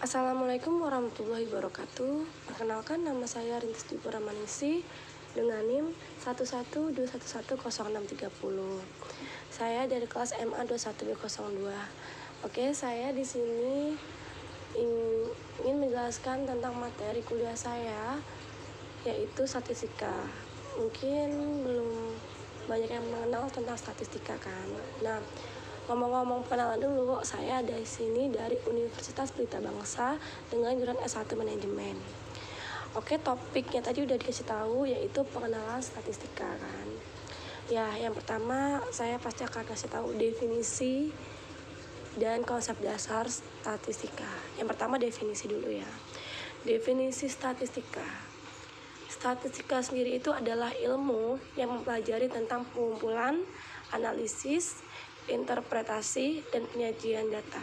Assalamualaikum warahmatullahi wabarakatuh. Perkenalkan, nama saya Rintis Dwi Ramaningsih dengan NIM 112110630. Saya dari kelas MA 21B02. Oke, saya di sini ingin menjelaskan tentang materi kuliah saya, yaitu statistika. Mungkin belum banyak yang mengenal tentang statistika kan. Nah, ngomong-ngomong pengenalan dulu, saya dari sini dari Universitas Pelita Bangsa dengan jurusan S1 Manajemen. Oke, topiknya tadi udah dikasih tahu, yaitu pengenalan statistika kan. Ya, yang pertama saya pasti akan kasih tahu definisi dan konsep dasar statistika. Yang pertama definisi dulu ya. Definisi statistika. Statistika sendiri itu adalah ilmu yang mempelajari tentang pengumpulan, analisis, interpretasi, dan penyajian data.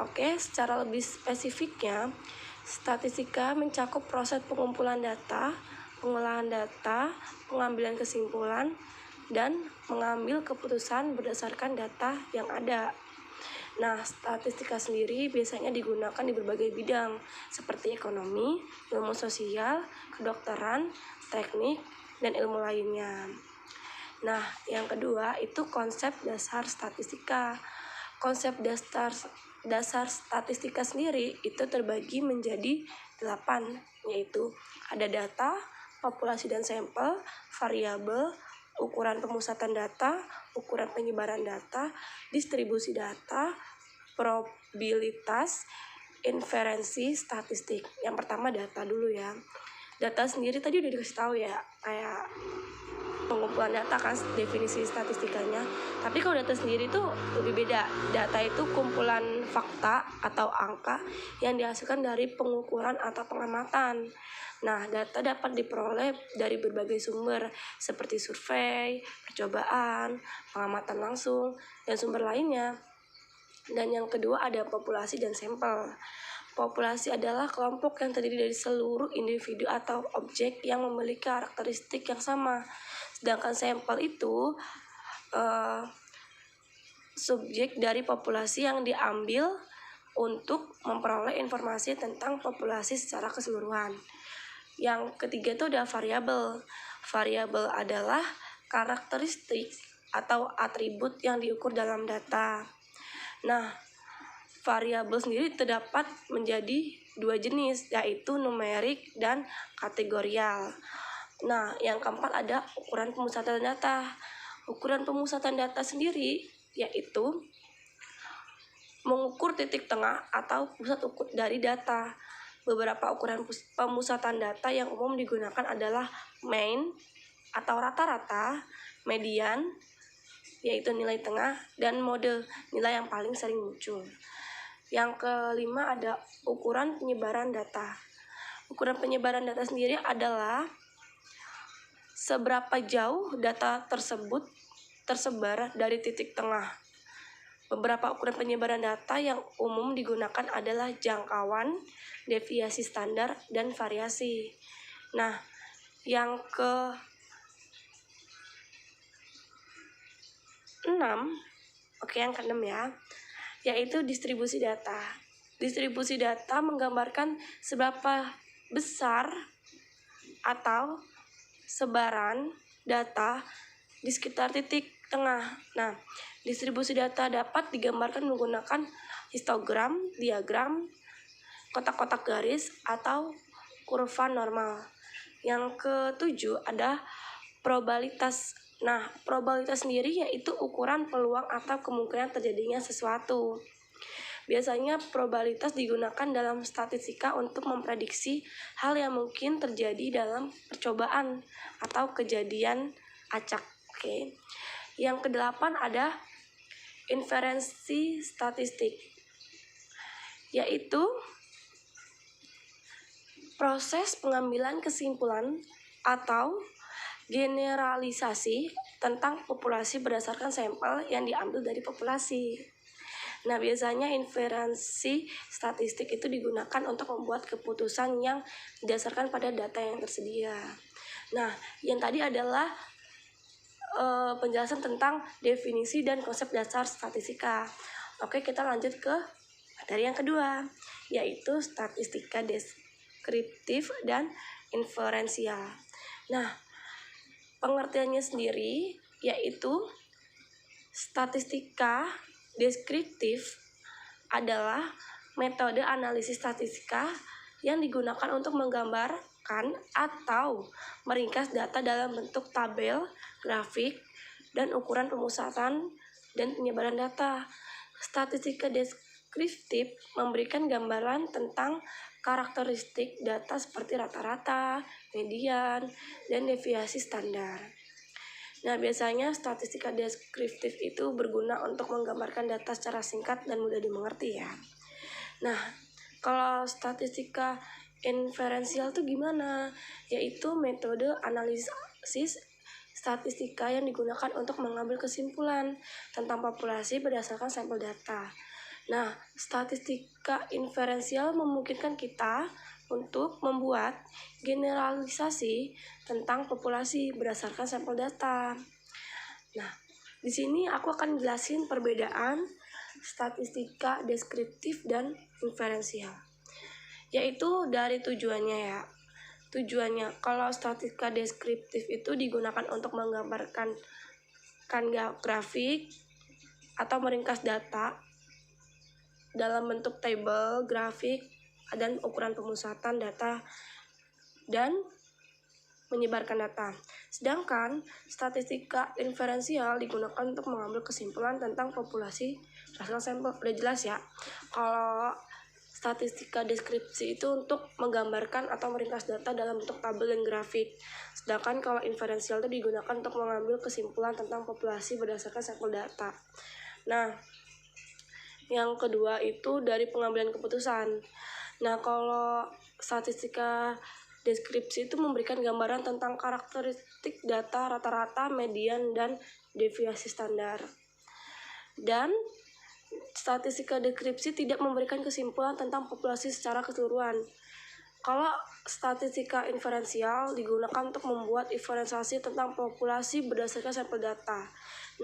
Oke, secara lebih spesifiknya, statistika mencakup proses pengumpulan data, pengolahan data, pengambilan kesimpulan, dan mengambil keputusan berdasarkan data yang ada. Nah, statistika sendiri biasanya digunakan di berbagai bidang seperti ekonomi, ilmu sosial, kedokteran, teknik, dan ilmu lainnya. Nah, yang kedua itu konsep dasar statistika. Konsep dasar statistika sendiri itu terbagi menjadi 8, yaitu ada data, populasi dan sampel, variabel, ukuran pemusatan data, ukuran penyebaran data, distribusi data, probabilitas, inferensi statistik. Yang pertama data dulu ya. Data sendiri tadi udah dikasih tahu ya, kayak pengumpulan data kan definisi statistikanya. Tapi kalau data sendiri tuh lebih beda. Data itu kumpulan fakta atau angka yang dihasilkan dari pengukuran atau pengamatan. Nah, data dapat diperoleh dari berbagai sumber seperti survei, percobaan, pengamatan langsung, dan sumber lainnya. Dan yang kedua ada populasi dan sampel. Populasi adalah kelompok yang terdiri dari seluruh individu atau objek yang memiliki karakteristik yang sama. Sedangkan sampel itu subjek dari populasi yang diambil untuk memperoleh informasi tentang populasi secara keseluruhan. Yang ketiga itu ada variabel. Variabel adalah karakteristik atau atribut yang diukur dalam data. Nah, variabel sendiri terdapat menjadi 2 jenis, yaitu numerik dan kategorial. Nah, yang keempat ada ukuran pemusatan data. Ukuran pemusatan data sendiri yaitu mengukur titik tengah atau pusat ukur dari data. Beberapa ukuran pemusatan data yang umum digunakan adalah mean atau rata-rata, median, yaitu nilai tengah, dan mode, nilai yang paling sering muncul. Yang kelima ada ukuran penyebaran data. Ukuran penyebaran data sendiri adalah seberapa jauh data tersebut tersebar dari titik tengah. Beberapa ukuran penyebaran data yang umum digunakan adalah jangkauan, deviasi standar, dan variasi. Nah, yang yang keenam ya, yaitu distribusi data. Distribusi data menggambarkan seberapa besar atau sebaran data di sekitar titik tengah. Nah, distribusi data dapat digambarkan menggunakan histogram, diagram, kotak-kotak garis, atau kurva normal. Yang ketujuh ada probabilitas. Nah, probabilitas sendiri yaitu ukuran peluang atau kemungkinan terjadinya sesuatu. Biasanya probabilitas digunakan dalam statistika untuk memprediksi hal yang mungkin terjadi dalam percobaan atau kejadian acak. Oke. Yang kedelapan ada inferensi statistik, yaitu proses pengambilan kesimpulan atau generalisasi tentang populasi berdasarkan sampel yang diambil dari populasi. Nah, biasanya inferensi statistik itu digunakan untuk membuat keputusan yang didasarkan pada data yang tersedia. Nah, yang tadi adalah penjelasan tentang definisi dan konsep dasar statistika. Oke, kita lanjut ke materi yang kedua, yaitu statistika deskriptif dan inferensial. Nah, pengertiannya sendiri yaitu statistika deskriptif adalah metode analisis statistika yang digunakan untuk menggambarkan atau meringkas data dalam bentuk tabel, grafik, dan ukuran pemusatan dan penyebaran data. Statistika deskriptif memberikan gambaran tentang karakteristik data seperti rata-rata, median, dan deviasi standar. Nah, biasanya statistika deskriptif itu berguna untuk menggambarkan data secara singkat dan mudah dimengerti ya. Nah, kalau statistika inferensial itu gimana? Yaitu metode analisis statistika yang digunakan untuk mengambil kesimpulan tentang populasi berdasarkan sampel data. Nah, statistika inferensial memungkinkan kita untuk membuat generalisasi tentang populasi berdasarkan sampel data. Nah, di sini aku akan jelasin perbedaan statistika deskriptif dan inferensial. Yaitu dari tujuannya ya. Tujuannya, kalau statistika deskriptif itu digunakan untuk menggambarkan grafik atau meringkas data dalam bentuk tabel, grafik, dan ukuran pemusatan data dan menyebarkan data. Sedangkan statistika inferensial digunakan untuk mengambil kesimpulan tentang populasi hasil sampel. Udah jelas ya. Kalau statistika deskripsi itu untuk menggambarkan atau meringkas data dalam bentuk tabel dan grafik. Sedangkan kalau inferensial itu digunakan untuk mengambil kesimpulan tentang populasi berdasarkan sampel data. Nah, yang kedua itu dari pengambilan keputusan. Nah, kalau statistika deskripsi itu memberikan gambaran tentang karakteristik data rata-rata, median, dan deviasi standar. Dan statistika deskripsi tidak memberikan kesimpulan tentang populasi secara keseluruhan. Kalau statistika inferensial digunakan untuk membuat inferensiasi tentang populasi berdasarkan sampel data.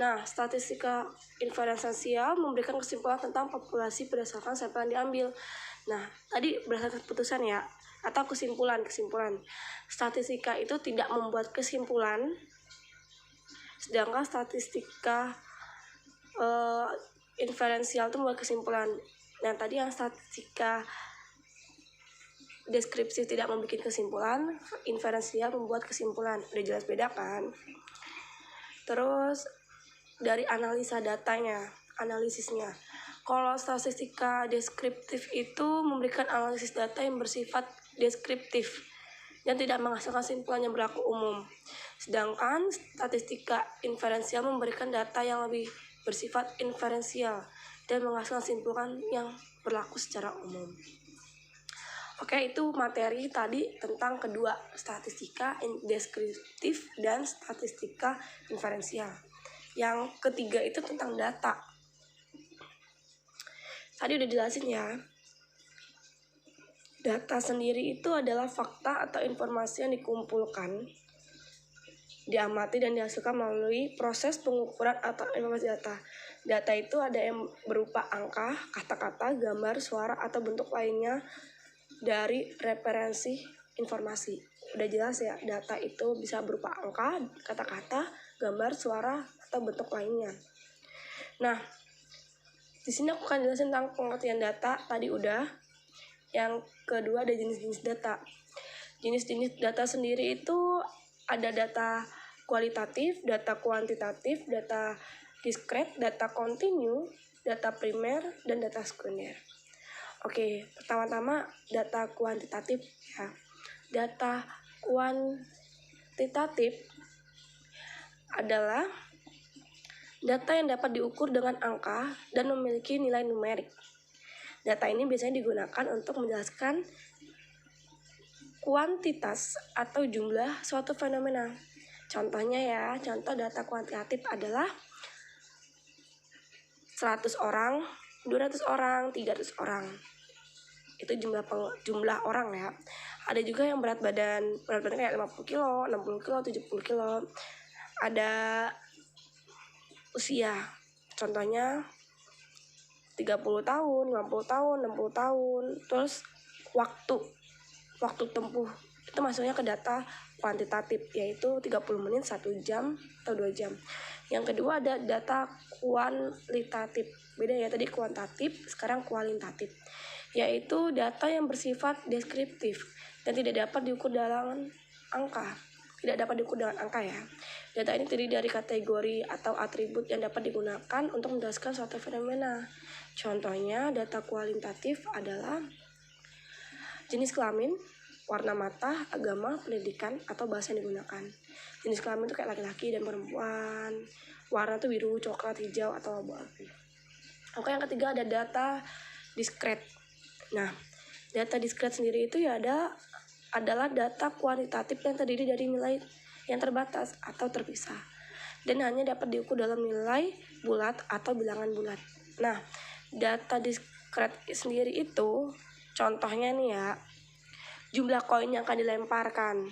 Nah, statistika inferensial memberikan kesimpulan tentang populasi berdasarkan sampel yang diambil. Nah, tadi berdasarkan keputusan ya, atau kesimpulan. Statistika itu tidak membuat kesimpulan, sedangkan statistika inferensial itu membuat kesimpulan. Nah, tadi yang statistika deskripsi tidak membuat kesimpulan, inferensial membuat kesimpulan. Udah jelas beda kan? Terus dari analisa datanya, analisisnya. Kalau statistika deskriptif itu memberikan analisis data yang bersifat deskriptif dan tidak menghasilkan kesimpulan yang berlaku umum. Sedangkan statistika inferensial memberikan data yang lebih bersifat inferensial dan menghasilkan kesimpulan yang berlaku secara umum. Oke, itu materi tadi tentang kedua, statistika deskriptif dan statistika inferensial. Yang ketiga itu tentang data. Tadi udah jelasin ya. Data sendiri itu adalah fakta atau informasi yang dikumpulkan, diamati dan dihasilkan melalui proses pengukuran atau informasi data. Data itu ada yang berupa angka, kata-kata, gambar, suara, atau bentuk lainnya dari referensi informasi. Udah jelas ya, data itu bisa berupa angka, kata-kata, gambar, suara, atau bentuk lainnya. Nah, di sini aku akan jelasin tentang pengertian data. Tadi udah. Yang kedua ada jenis-jenis data. Jenis-jenis data sendiri itu ada data kualitatif, data kuantitatif, data diskret, data kontinu, data primer, dan data sekunder. Oke, pertama-tama data kuantitatif ya. Data kuantitatif adalah data yang dapat diukur dengan angka dan memiliki nilai numerik. Data ini biasanya digunakan untuk menjelaskan kuantitas atau jumlah suatu fenomena. Contohnya ya, contoh data kuantitatif adalah 100 orang, 200 orang, 300 orang. Itu jumlah orang ya. Ada juga yang berat badan kayak 50 kilo, 60 kilo, 70 kilo. Ada usia, contohnya 30 30 tahun, 50 tahun, 60 tahun. Terus waktu tempuh itu masuknya ke data kuantitatif, yaitu 30 menit, 1 jam, atau 2 jam. Yang kedua ada data kualitatif. Beda ya, tadi kuantitatif, sekarang kualitatif, yaitu data yang bersifat deskriptif dan tidak dapat diukur dalam angka. Tidak dapat diukur dengan angka ya. Data ini terdiri dari kategori atau atribut yang dapat digunakan untuk menjelaskan suatu fenomena. Contohnya data kualitatif adalah jenis kelamin, warna mata, agama, pendidikan, atau bahasa yang digunakan. Jenis kelamin itu kayak laki-laki dan perempuan. Warna itu biru, coklat, hijau, atau abu-abu. Oke, yang ketiga ada data diskret. Nah, data diskret sendiri itu ya adalah data kuantitatif yang terdiri dari nilai yang terbatas atau terpisah dan hanya dapat diukur dalam nilai bulat atau bilangan bulat. Nah, data diskret sendiri itu contohnya nih ya, jumlah koin yang akan dilemparkan,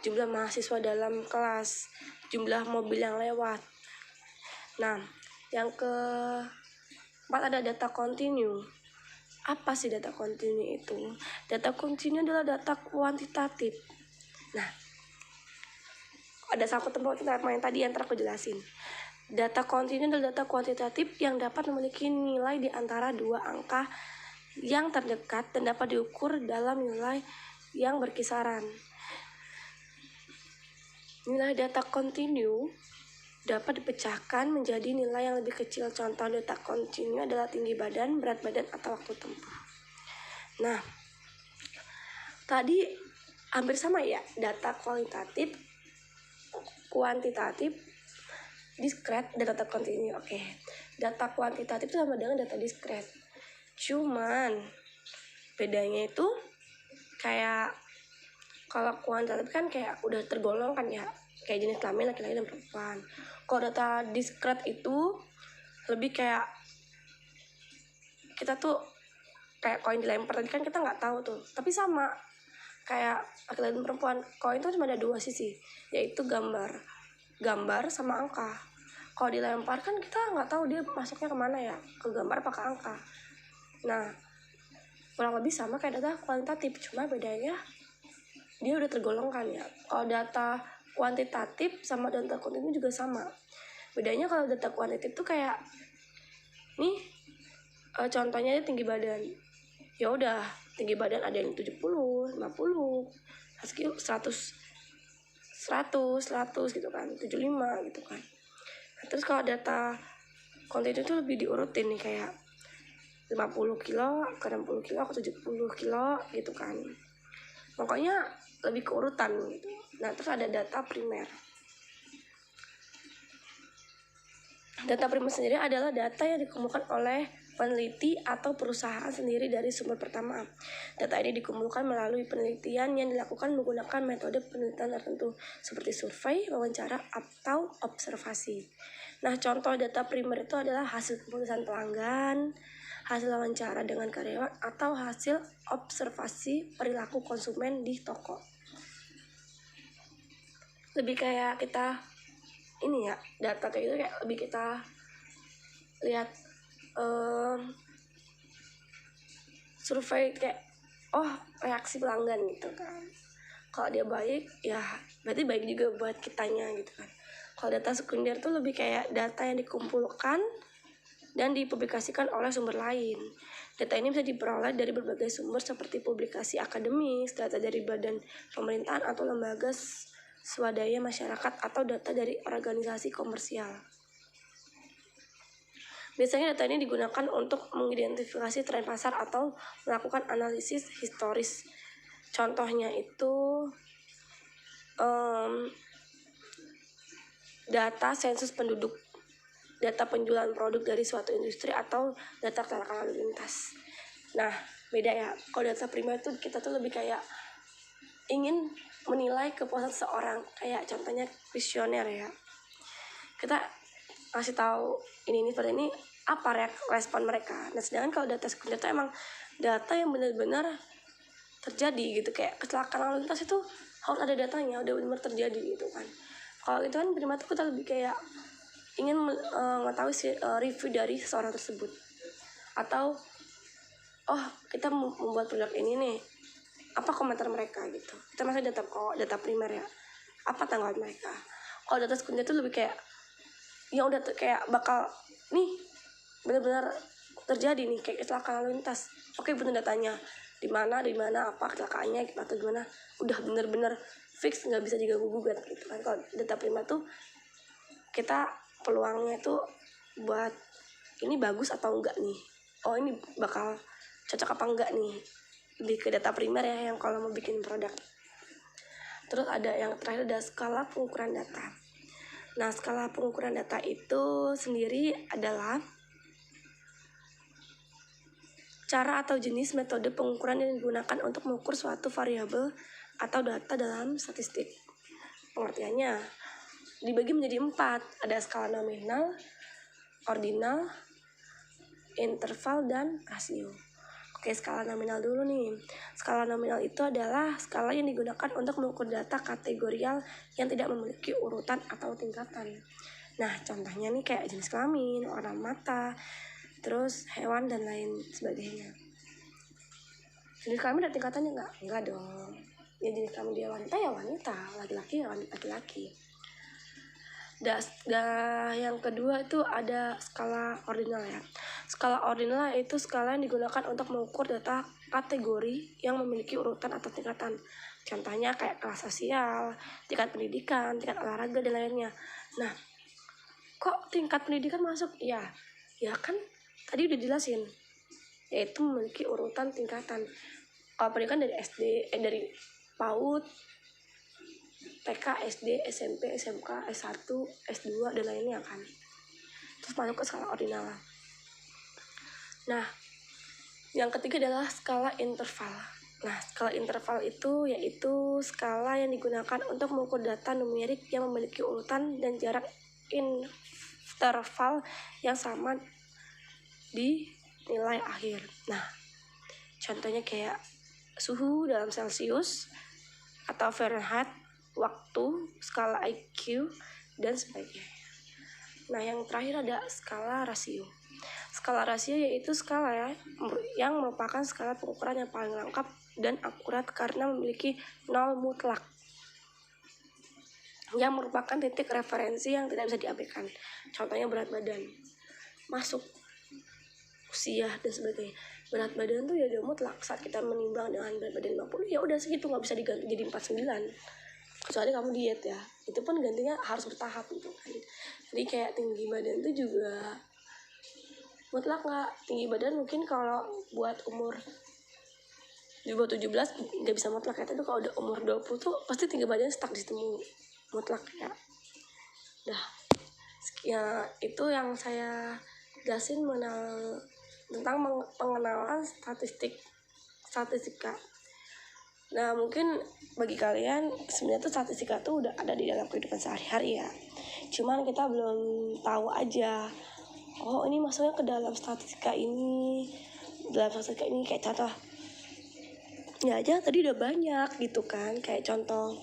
jumlah mahasiswa dalam kelas, jumlah mobil yang lewat. Nah, yang keempat ada data kontinu. Apa sih data kontinu itu? Data kontinu adalah data kuantitatif. Nah, ada sangkut tempat yang tadi yang aku jelasin. Data kontinu adalah data kuantitatif yang dapat memiliki nilai di antara dua angka yang terdekat dan dapat diukur dalam nilai yang berkisaran. Nilai data kontinu dapat dipecahkan menjadi nilai yang lebih kecil. Contoh data kontinu adalah tinggi badan, berat badan, atau waktu tempuh. Nah, tadi hampir sama ya, data kualitatif, kuantitatif, diskret, dan data kontinu. Oke, data kuantitatif itu sama dengan data diskret. Cuman bedanya itu kayak kalau kuantitatif kan kayak udah tergolong kan ya, kayak jenis kelamin laki-laki dan perempuan. Kalau data diskret itu lebih kayak kita tuh kayak koin dilempar tadi kan kita nggak tahu tuh, tapi sama kayak laki-laki dan perempuan, koin itu cuma ada dua sisi, yaitu gambar sama angka. Kalau dilempar kan kita nggak tahu dia masuknya kemana ya, ke gambar apa ke angka. Nah, kurang lebih sama kayak data kuantitatif, cuma bedanya dia udah tergolongkan ya. Kalau data kuantitatif sama data kontinu juga sama. Bedanya kalau data kuantitatif tuh kayak nih contohnya tinggi badan. Ya udah, tinggi badan ada yang 70, 50, 100 gitu kan, 75 gitu kan. Nah, terus kalau data kontinu itu lebih diurutin nih, kayak 50 kilo ke 60 kilo ke 70 kilo gitu kan. Pokoknya lebih keurutan gitu. Nah, terus ada data primer. Data primer sendiri adalah data yang dikumpulkan oleh peneliti atau perusahaan sendiri dari sumber pertama. Data ini dikumpulkan melalui penelitian yang dilakukan menggunakan metode penelitian tertentu seperti survei, wawancara, atau observasi. Nah, contoh data primer itu adalah hasil keputusan pelanggan, hasil wawancara dengan karyawan, atau hasil observasi perilaku konsumen di toko. Lebih kayak kita ini ya, data kayak gitu kayak lebih kita lihat survei kayak reaksi pelanggan gitu kan. Kalau dia baik ya berarti baik juga buat kitanya gitu kan. Kalau data sekunder tuh lebih kayak data yang dikumpulkan dan dipublikasikan oleh sumber lain. Data ini bisa diperoleh dari berbagai sumber seperti publikasi akademis, data dari badan pemerintahan atau lembaga swadaya masyarakat, atau data dari organisasi komersial. Biasanya data ini digunakan untuk mengidentifikasi tren pasar atau melakukan analisis historis. Contohnya itu data sensus penduduk, data penjualan produk dari suatu industri, atau data kecelakaan lalu lintas. Nah, beda ya. Kalau data primer itu kita tuh lebih kayak ingin menilai kepuasan seorang, kayak contohnya kuesioner ya. Kita kasih tahu ini seperti ini, apa respon mereka. Nah, sedangkan kalau data sekunder itu emang data yang benar-benar terjadi gitu, kayak kecelakaan lalu lintas itu harus ada datanya, udah benar terjadi gitu kan. Kalau itu kan primer itu kita lebih kayak ingin mengetahui review dari seseorang tersebut, atau oh kita membuat produk ini nih, apa komentar mereka gitu. Kita masih data primer ya, apa tanggapan mereka. Kalau data sekunder itu lebih kayak yang udah kayak bakal nih benar-benar terjadi nih, kayak kecelakaan lalu lintas. Oke, bener datanya di mana apa kecelakaannya atau gimana, udah bener-bener fix, nggak bisa diganggu gugat gitu kan. Kalau data primer tuh kita peluangnya tuh buat ini bagus atau enggak nih, oh ini bakal cocok apa enggak nih, lebih ke data primer ya yang kalau mau bikin produk. Terus ada yang terakhir, ada skala pengukuran data. Nah, skala pengukuran data itu sendiri adalah cara atau jenis metode pengukuran yang digunakan untuk mengukur suatu variabel atau data dalam statistik. Pengertiannya dibagi menjadi 4, ada skala nominal, ordinal, interval, dan rasio. Oke, skala nominal dulu nih. Skala nominal itu adalah skala yang digunakan untuk mengukur data kategorial yang tidak memiliki urutan atau tingkatan. Nah, contohnya nih kayak jenis kelamin, warna mata, terus hewan dan lain sebagainya. Jenis kelamin ada tingkatannya nggak? Enggak dong. Ya jenis kelamin dia wanita ya wanita, laki-laki ya laki-laki. Yang kedua itu ada skala ordinal ya. Skala ordinal itu skala yang digunakan untuk mengukur data kategori yang memiliki urutan atau tingkatan. Contohnya kayak kelas sosial, tingkat pendidikan, tingkat olahraga, dan lainnya. Nah, kok tingkat pendidikan masuk? Ya kan tadi udah jelasin, yaitu memiliki urutan tingkatan. Kalau pendidikan dari SD, dari PAUD, TK, SD, SMP, SMK, S1, S2, dan lainnya kan. Terus masuk ke skala ordinal. Nah, yang ketiga adalah skala interval. Nah, skala interval itu yaitu skala yang digunakan untuk mengukur data numerik yang memiliki urutan dan jarak interval yang sama di nilai akhir. Nah, contohnya kayak suhu dalam Celcius atau Fahrenheit, waktu, skala IQ, dan sebagainya. Nah, yang terakhir ada skala rasio. Skala rasio yaitu skala ya, yang merupakan skala pengukuran yang paling lengkap dan akurat karena memiliki nol mutlak, yang merupakan titik referensi yang tidak bisa diabaikan. Contohnya berat badan, masuk, usia, dan sebagainya. Berat badan tuh ya udah mutlak, saat kita menimbang dengan berat badan 50 ya udah segitu, nggak bisa diganti jadi 49, kecuali kamu diet ya, itu pun gantinya harus bertahap gitu kan. Jadi kayak tinggi badan tuh juga mutlak nggak. Tinggi badan mungkin kalau buat umur di bawah 17 nggak bisa mutlak ya, tapi kalau udah umur 20 tuh pasti tinggi badan stuck di situ mutlak ya. Dah, ya itu yang saya jelasin tentang pengenalan statistika. Nah, mungkin bagi kalian sebenarnya tuh statistika tuh udah ada di dalam kehidupan sehari-hari ya, cuman kita belum tahu aja. Oh, ini masuknya ke dalam statistika ini. Dalam statistika ini kayak contoh ya aja tadi udah banyak gitu kan, kayak contoh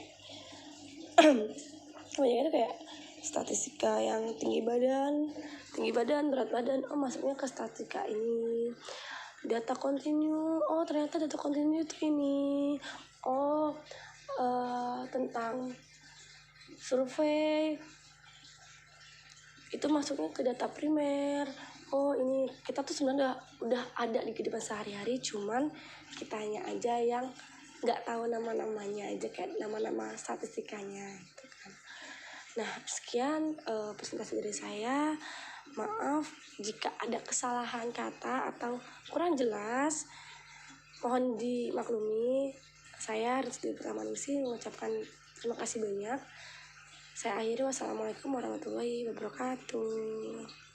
banyak itu kayak statistika yang tinggi badan, berat badan, oh masuknya ke statistika ini. Data kontinu, oh ternyata data kontinu itu ini. Oh, tentang survei itu masuknya ke data primer. Oh, ini kita tuh sebenarnya udah ada di kehidupan sehari-hari, cuman kitanya aja yang nggak tahu nama-namanya aja, kayak nama-nama statistikanya gitu kan. Nah, sekian presentasi dari saya. Maaf jika ada kesalahan kata atau kurang jelas, mohon dimaklumi. Saya Rizky Pratamaningsih mengucapkan terima kasih banyak. Saya akhiri, wassalamualaikum warahmatullahi wabarakatuh.